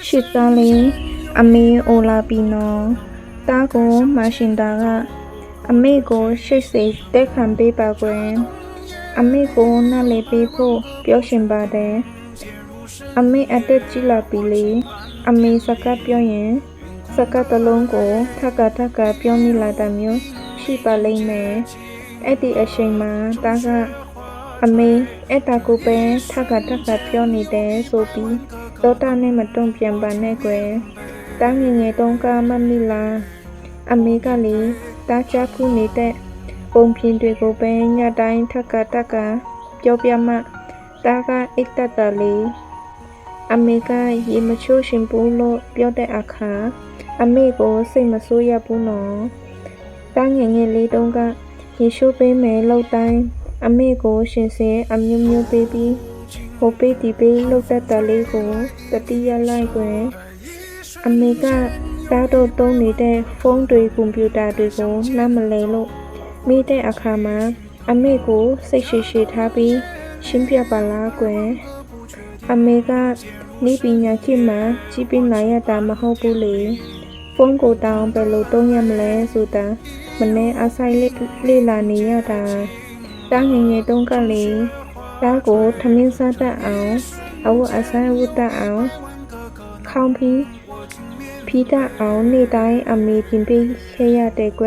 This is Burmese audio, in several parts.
ရှစ်သားလေးအမေအိုလာပီနော်တားကိုမရှင်တာကအမေကိုရှိတ်စိတ်တက်ခံပေးပါကွယ်အမေကိုနားလေပေးဖို့ပြောရှင်ပါတယ်အမေအတက်ကြီးလာပြီလေအမေစကားပြောရင်စကားတစ်လုံးကိုထပ်ကပြောမိလာတာမျိုးရှိပါလိမ့်မယ်အဲ့ဒီအချိန်မှာတားကအမေအဲ့တာကိုပဲထပ်ကပြောနေတယ်ဆိုပြီးတော့တာနဲ့မတုံ့ပြန်ပါနဲ့ကွယ်တားငယ်ငယ်တုန်းကမမိလားအမေကလေတားချဖူးနေတဲ့ပုံပြင်တွေကိုပဲညတိုင်းထပ်ကပြောပြမှတားကအိတ်တလေးအမေကရေမချိုးရှင်ဘူးလို့ပြောတဲ့အခါအမေကိုစိတ်မဆိုးရဘူးနော်တားငယ်ငယ်လေးတုန်းကရေရှိုးပေးမယ်လို့တိုင်းအမေကိုရှင်စဲအမျိုးပေးပြီးဟိုပေးဒီပေးလောက်တလေးကိုတတိယလိုက်ကွယ်အမေကတားတော့တုံးနေတဲ့ဖုန်းတွေကွန်ပျူတာတွေကိုနားမလဲလို့မိတဲ့အခါမှာအမေကိုစိတ်ရှိထားပြီးရှင်းပြပါလားကွယ်အမေကနိပညာခေတ်မှာကြီးပင်လာရတာမဟုတ်ဘူးလေဖုန်းကိုတောင်းဘယ်လိုတုံးရမလဲဆိုတာမနေ့အဆိုင်လေ့လာနေရတာတားငယ်ငယ်တုန်းကလေတားကိုထမင်းစားတတ်အောင်အဝတ်အစားဝတ်တတ်အောင်ခေါင်းဖီးတတ်အောင်နေ့တိုင်းအမေပြင်ပေးခဲ့ရတဲ့ကွ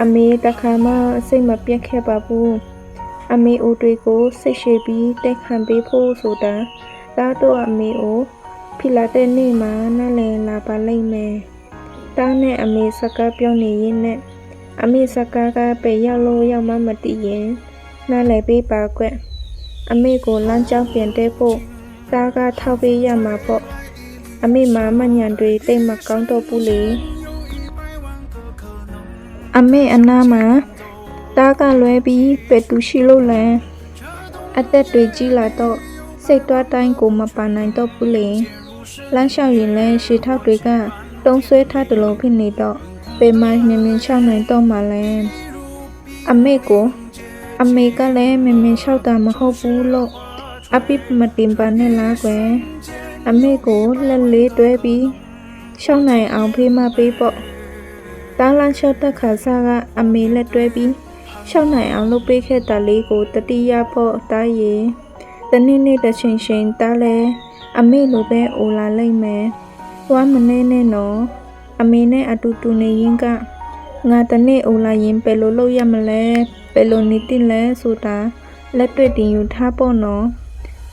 အမေတခါမှစိတ်မပြတ်ခဲ့ပါဘူးအမေအိုတွေကိုစိတ်ရှိပြီးတိတ်ခံပေးဖို့ဆိုတာတားတော့အမေကိုဖိလာတဲ့နေ့မှာနားလည်လာပါလိမ့်မယ်တားနဲ့အမေစကားပြောနေရင်နဲ့အမေစကားကပဲရောက်လို့ရောက်မှမသိရင်နားလည်ပေးပါကွအမေကိုလမ်းကြောင်းပြန်တဲ့ဖို့တားကထောက်ပေးရမှာပေါ့အမေမညံတွေတိတ်မကောင်းတော့ဘူးလေအမေအနာမှာတားကလွဲပြီးပဲတူရှိလို့လဲအသက်တွေကြီးလာတော့စိတ်တွားတိုင်းကိုမပါနိုင်တော့ဘူးလေလမ်းလျှောက်ရင်လဲရှေထောက်တွေကတုံးဆွဲထားတယ်လို့ဖြစ်နေတော့ပေမမြင်ချနိုင်တော့မှလဲအမေကလည်းမြင်လျှောက်တာမဟုတ်ဘူးလို့အပိမတင်ပါနဲ့လားကွယ်အမေကိုလက်လေးတွဲပြီးရှောင်းနိုင်အောင်ဖေးမပေးပေါ့တားလန်းလျှောက်တဲ့ခါစားကအမေလက်တွဲပြီးရှောင်းနိုင်အောင်လုပ်ပေးခဲ့တာလေးကိုတတိယဖို့တားရင်တနေ့တစ်ချိန်တားလဲအမေလိုပဲအိုလာလိမ့်မယ်ဝမ်းမနေနဲ့နော်အမေနဲ့အတူတူနေရင်ကငါတနေ့အိုလာရင်ဘယ်လိုလုပ်ရမလဲဘယ်လိုနေတိလဲဆိုတာလက်တွေ့တင်ယူထားဖို့နော်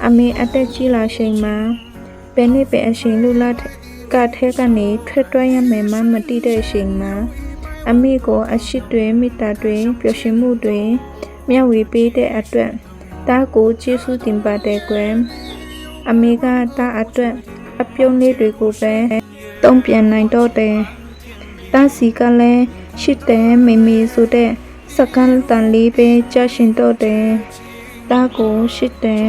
အမေအသက်ကြီးလာချိန်မှာဘယ်နှစ်ပဲအချိန်လူလာကထဲကနေထွက်တွဲရမယ်မတိတဲ့အချိန်မှာအမေကိုအရှိတွေမိသားတွေပျော်ရွှင်မှုတွေမျှဝေပေးတဲ့အတွက်တားကိုကျေးဇူးတင်ပါတယ်ကွယ်အမေကတားအတွက်အပြုံးလေးတွေကိုပဲတုံ့ပြန်နိုင်တော့တယ်တားစီကလည်းရှိတယ်မေဆိုတဲ့စကားတန်လေးပဲကြားရှင်တော့တယ်တားကိုရှိတယ်